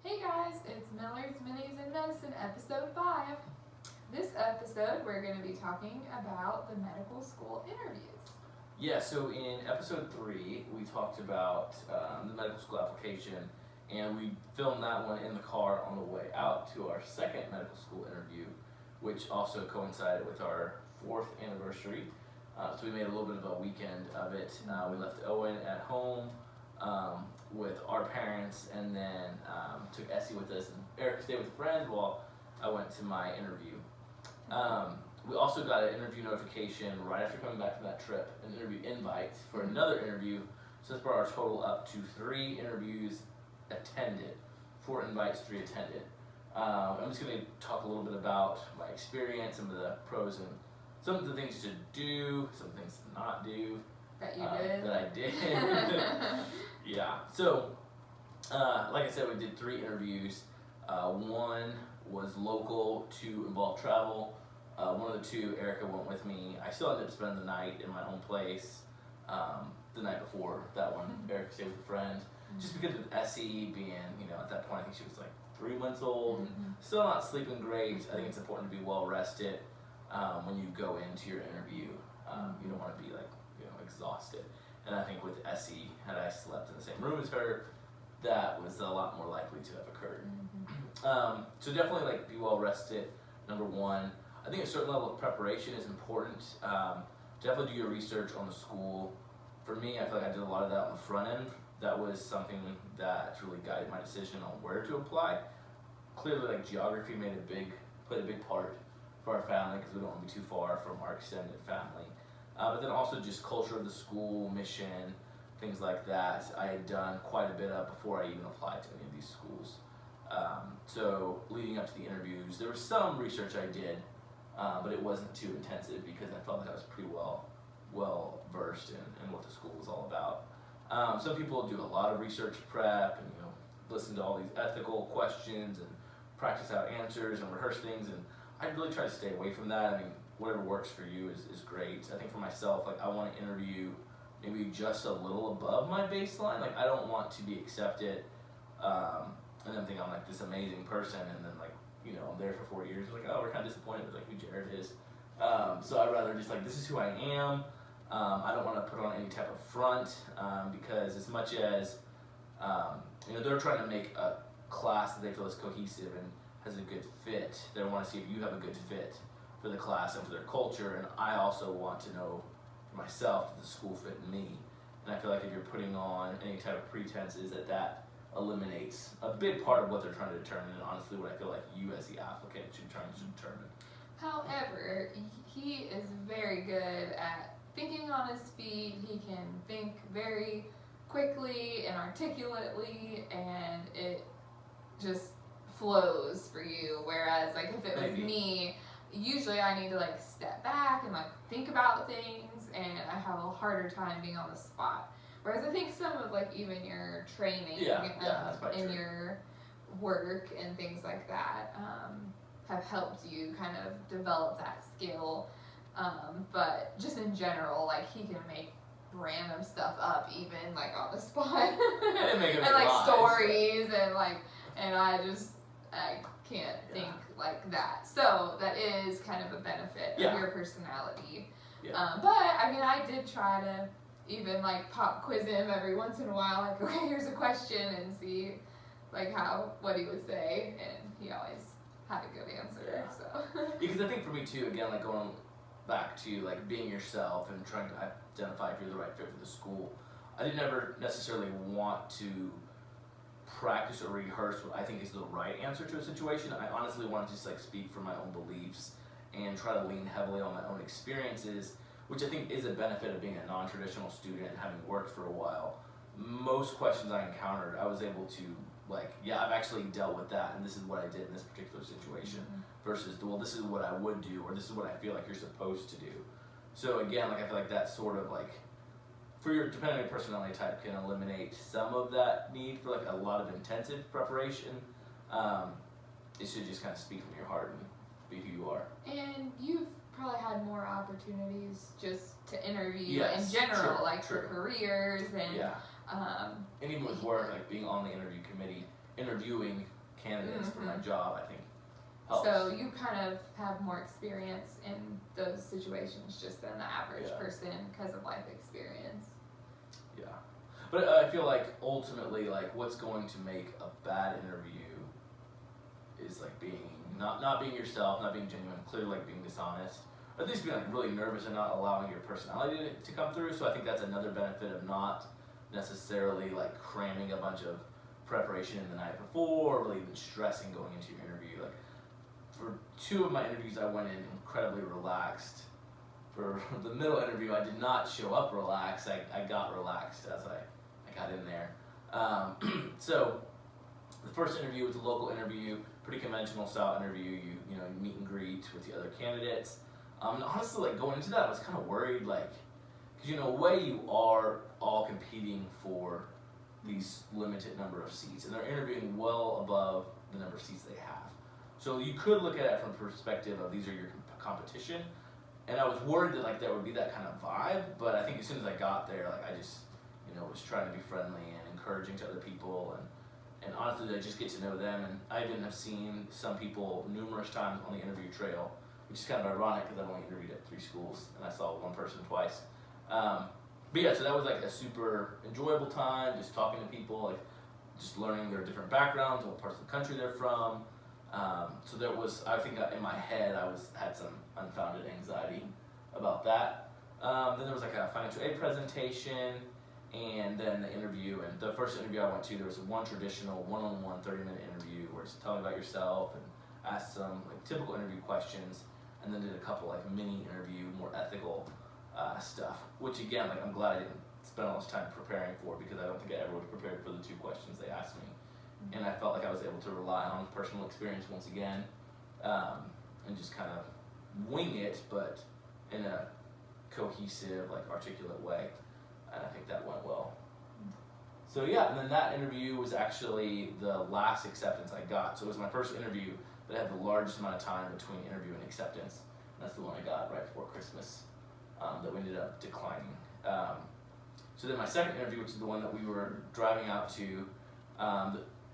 Hey guys, it's Miller's Minis and Medicine episode 5. This episode we're going to be talking about the medical school interviews. Yeah, so in episode 3 we talked about the medical school application, and we filmed that one in the car on the way out to our second medical school interview, which also coincided with our 4th anniversary. So we made a little bit of a weekend of it. We left Owen at home with our parents, and then took Essie with us, and Eric stayed with a friend while I went to my interview. We also got an interview notification right after coming back from that trip, an interview invite for another interview. So this brought our total up to 3 interviews attended, 4 invites, 3 attended. I'm just going to talk a little bit about my experience, some of the pros and some of the things to do, some things to not do. That you did? That I did. Yeah. So, like I said, we did 3 interviews. One was local, 2 involved travel. One of the 2, Erica went with me. I still ended up spending the night in my own place. The night before that one, Erica stayed with a friend. Just because of Essie being, at that point, I think she was like 3 months old, still not sleeping great. I think it's important to be well rested when you go into your interview. You don't want to be exhausted. And I think with Essie, had I slept in the same room as her, that was a lot more likely to have occurred. So definitely be well rested, number 1. I think a certain level of preparation is important. Definitely do your research on the school. For me, I feel like I did a lot of that on the front end. That was something that really guided my decision on where to apply. Clearly, geography played a big part for our family, because we don't want to be too far from our extended family. But then also just culture of the school, mission, things like that. I had done quite a bit of before I even applied to any of these schools. So leading up to the interviews, there was some research I did, but it wasn't too intensive because I felt like I was pretty well versed in what the school was all about. Some people do a lot of research prep and listen to all these ethical questions and practice out answers and rehearse things, and I really try to stay away from that. I mean, whatever works for you is great. I think for myself, I want to interview maybe just a little above my baseline. I don't want to be accepted and then think I'm this amazing person, and then I'm there for 4 years, oh, we're kind of disappointed with who Jared is. So I'd rather just this is who I am. I don't want to put on any type of front, because as much as they're trying to make a class that they feel is cohesive and has a good fit, they want to see if you have a good fit for the class and for their culture, and I also want to know for myself if the school fit me. And I feel like if you're putting on any type of pretenses, that eliminates a big part of what they're trying to determine, and honestly what I feel like you as the applicant should be trying to determine. However, he is very good at thinking on his feet. He can think very quickly and articulately, and it just flows for you. Whereas if it was me, usually I need to step back and think about things, and I have a harder time being on the spot. Whereas I think some of even your training in your work and things like that have helped you kind of develop that skill. But just in general, he can make random stuff up even on the spot and stories and I can't think like that. So that is kind of a benefit of your personality. But I did try to even pop quiz him every once in a while, okay, here's a question, and see what he would say, and he always had a good answer. So because I think for me too, again, going back to being yourself and trying to identify if you're the right fit for the school, I didn't ever necessarily want to practice or rehearse what I think is the right answer to a situation. I honestly want to just speak from my own beliefs and try to lean heavily on my own experiences, which I think is a benefit of being a non-traditional student and having worked for a while. Most questions I encountered, I was able to I've actually dealt with that, and this is what I did in this particular situation, versus this is what I would do, or this is what I feel like you're supposed to do. So again, I feel like that sort of for your, depending on your personality type, can eliminate some of that need for a lot of intensive preparation. It should just kind of speak from your heart and be who you are. And you've probably had more opportunities just to interview in general, true. for careers and and even with work, being on the interview committee interviewing candidates for my job, I think helps. So you kind of have more experience in those situations just than the average person because of life experience. Yeah, but I feel like ultimately, like, what's going to make a bad interview is like being not being yourself, not being genuine, clearly like being dishonest, or at least being like really nervous and not allowing your personality to come through. So I think that's another benefit of not necessarily like cramming a bunch of preparation in the night before, or really even stressing going into your interview. Like for 2 of my interviews, I went in incredibly relaxed. For the middle interview, I did not show up relaxed. I got relaxed as I got in there. So the first interview was a local interview, pretty conventional style interview. You know, you meet and greet with the other candidates. And honestly, like going into that, I was kind of worried, like, because in a way you are all competing for these limited number of seats, and they're interviewing well above the number of seats they have. So you could look at it from the perspective of these are your competition, and I was worried that like there would be that kind of vibe. But I think as soon as I got there, like I just was trying to be friendly and encouraging to other people, and honestly, I just get to know them. And I even have seen some people numerous times on the interview trail, which is kind of ironic because I've only interviewed at 3 schools and I saw one person twice. But yeah, so that was like a super enjoyable time, just talking to people, like just learning their different backgrounds, what parts of the country they're from. So there was, I think in my head, had some unfounded anxiety about that. Then there was like a financial aid presentation, and then the interview. And the first interview I went to, there was one traditional one-on-one 30-minute interview where it's tell me about yourself and ask some like typical interview questions, and then did a couple like mini interview, more ethical stuff, which again, like I'm glad I didn't spend all this time preparing for, because I don't think I ever was prepared for the 2 questions they asked me. And I felt like I was able to rely on personal experience once again, and just kind of wing it, but in a cohesive, like articulate way. And I think that went well. So yeah, and then that interview was actually the last acceptance I got. So it was my first interview, but I had the largest amount of time between interview and acceptance. And that's the one I got right before Christmas, that we ended up declining. So then my second interview, which is the one that we were driving out to,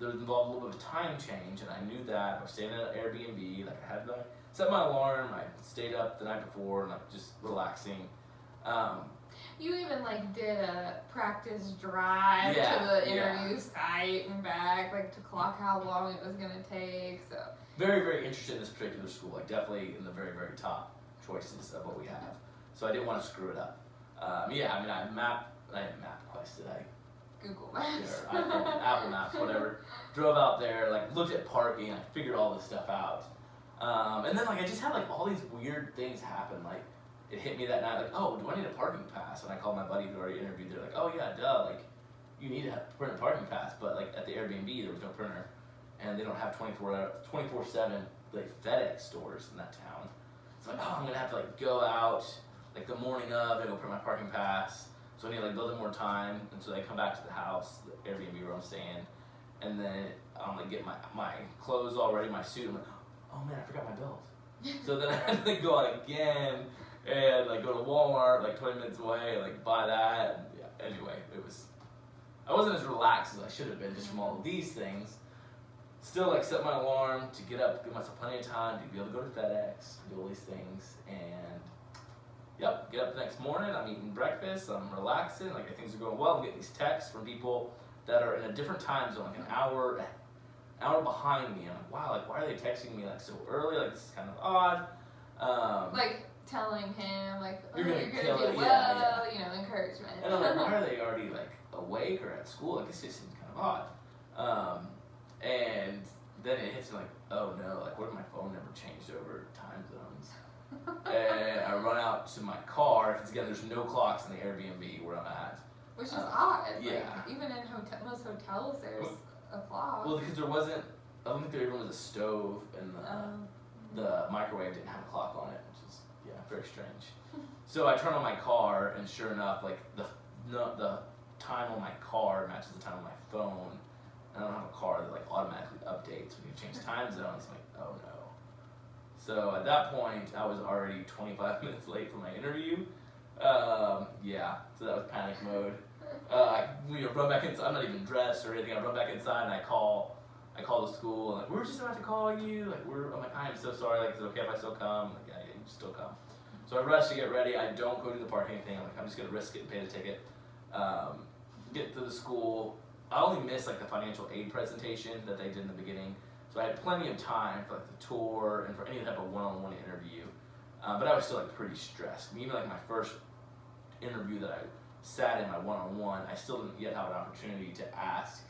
there involved a little bit of time change, and I knew that. I was staying at an Airbnb, like I had set my alarm, I stayed up the night before, and like just relaxing. You even like did a practice drive to the interview site and back, like to clock how long it was gonna take. So very, very interested in this particular school, like definitely in the very, very top choices of what we have. So I didn't want to screw it up. I didn't MapQuest, did I? Google Maps. Or Apple Maps, whatever. Drove out there, like looked at parking, I figured all this stuff out. And then like I just had like all these weird things happen. Like it hit me that night, like, oh, do I need a parking pass? And I called my buddy who already interviewed. They're like, oh yeah, duh, like you need to print a parking pass. But like at the Airbnb, there was no printer, and they don't have 24/7 like FedEx stores in that town. So like, oh, I'm gonna have to like go out like the morning of and go print my parking pass. So I need to like build in more time, and so I come back to the house, the Airbnb where I'm staying, and then I'm like get my clothes all ready, my suit. I'm like, oh man, I forgot my belt. So then I had to like go out again and like go to Walmart like 20 minutes away and like buy that. And, yeah, anyway, I wasn't as relaxed as I should have been just from all of these things. Still like set my alarm to get up, give myself plenty of time to be able to go to FedEx, do all these things, and yep, get up the next morning, I'm eating breakfast, I'm relaxing, like things are going well. I'm getting these texts from people that are in a different time zone, like an hour behind me. I'm like, wow, like why are they texting me like so early? Like this is kind of odd. Like telling him like, oh, you're gonna do kill it, well, encouragement. And I'm like, why are they already like awake or at school? Like this just seems kind of odd. And then it hits me like, oh no, like what if my phone never changed over time zones? And I run out to my car, because again, there's no clocks in the Airbnb where I'm at. Which is odd. Yeah. Like, even in most hotels, there's a clock. Well, because I don't think there even was a stove, and the microwave didn't have a clock on it, which is, very strange. So I turn on my car, and sure enough, like the time on my car matches the time on my phone. I don't have a car that like automatically updates when you change time zones. I'm like, oh no. So at that point, I was already 25 minutes late for my interview. So that was panic mode. I run back inside. I'm not even dressed or anything. I run back inside and I call the school, and like, we were just about to call you. Like, I'm like, I am so sorry. Like, is it okay if I still come? Like, yeah, you still come. So I rush to get ready. I don't go to the parking thing. I'm like, I'm just gonna risk it and pay the ticket. Get to the school. I only missed like the financial aid presentation that they did in the beginning, so I had plenty of time for like the tour and for any type of one-on-one interview. But I was still like pretty stressed. I mean, even like my first interview that I sat in, my one-on-one, I still didn't yet have an opportunity to ask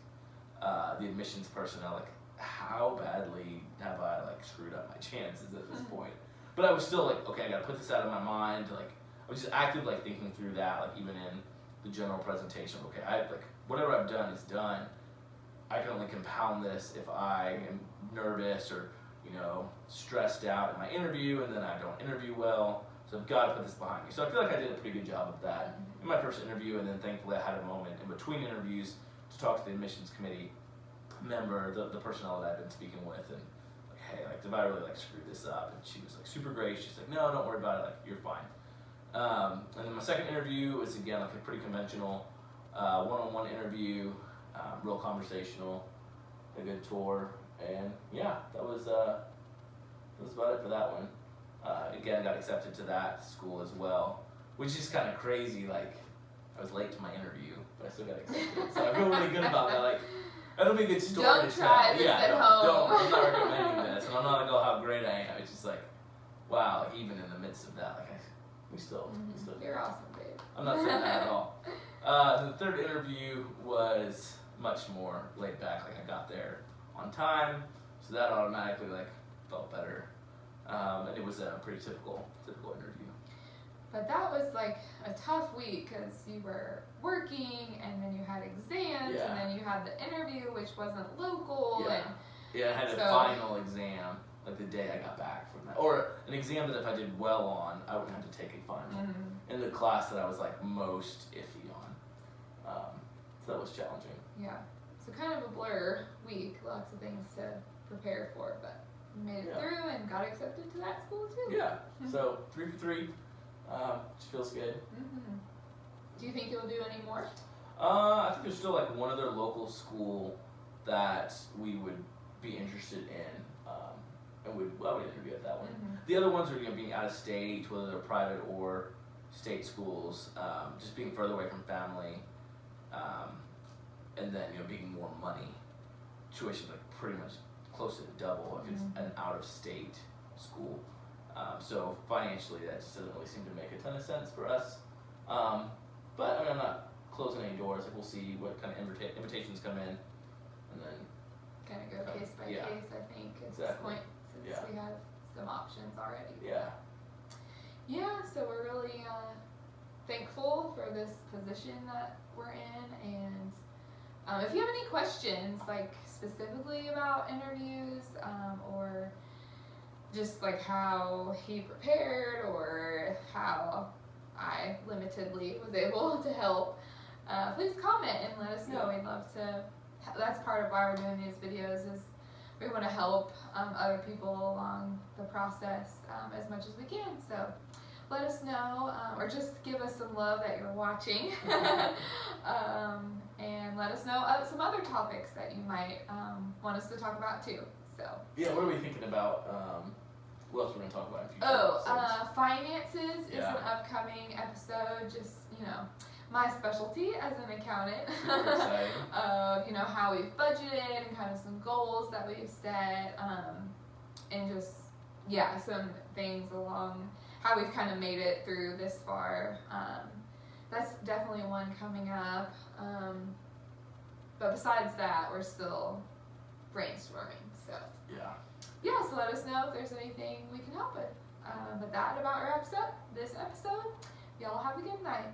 the admissions personnel like, how badly have I like screwed up my chances at this point? But I was still like, okay, I gotta put this out of my mind. Like, I was just actively like thinking through that, like even in the general presentation. Okay, whatever I've done is done. I can only compound this if I am nervous or, stressed out in my interview, and then I don't interview well. So I've got to put this behind me. So I feel like I did a pretty good job of that in my first interview, and then thankfully I had a moment in between interviews to talk to the admissions committee member, the personnel that I've been speaking with, and like, hey, like, did I really like screw this up? And she was like super great. She's like, no, don't worry about it. Like, you're fine. And then my second interview was again like a pretty conventional one-on-one interview, real conversational, a good tour, and yeah, that was about it for that one. Again, got accepted to that school as well, which is kind of crazy. Like, I was late to my interview, but I still got accepted, so I feel really good about that. Like, that'll be a good story. Don't try this at home. I'm not recommending this, and I'm not gonna go how great I am. It's just like, wow, like, even in the midst of that, like we still. You're awesome, babe. I'm not saying that at all. The third interview was much more laid back. Like, I got there on time, so that automatically like felt better. And it was a pretty typical interview. But that was like a tough week because you were working, and then you had exams, and then you had the interview, which wasn't local. Yeah, I had a final exam like the day I got back from that, or an exam that if I did well on, I wouldn't have to take a final in the class that I was like most iffy on. So that was challenging. Yeah, so kind of a blur week, lots of things to prepare for, but you made it through and got accepted to that school too. Yeah, so 3 for 3, which feels good. Do you think you'll do any more? I think there's still like one other local school that we would be interested in, and we'd interview at that one. The other ones are being out of state, whether they're private or state schools, just being further away from family, and then being more money. Tuition like pretty much close to double if it's an out of state school. So financially, that just doesn't really seem to make a ton of sense for us. But I mean, I'm not closing any doors. Like, we'll see what kind of invitations come in, and then kind of go case by case. I think at this point, since we have some options already. Yeah. So we're really thankful for this position that we're in, and if you have any questions, like specifically about interviews, or just like how he prepared, or how I limitedly was able to help, please comment and let us know. We'd love to. That's part of why we're doing these videos, is we want to help other people along the process as much as we can. So let us know, or just give us some love that you're watching, and let us know some other topics that you might want us to talk about too. So what are we thinking about? What else we're going to talk about in future episodes? Finances is an upcoming episode. Just my specialty as an accountant. Super exciting. How we've budgeted and kind of some goals that we've set, and just some things along how we've kind of made it through this far. That's definitely one coming up. But besides that, we're still brainstorming. So so let us know if there's anything we can help with. But that about wraps up this episode. Y'all have a good night.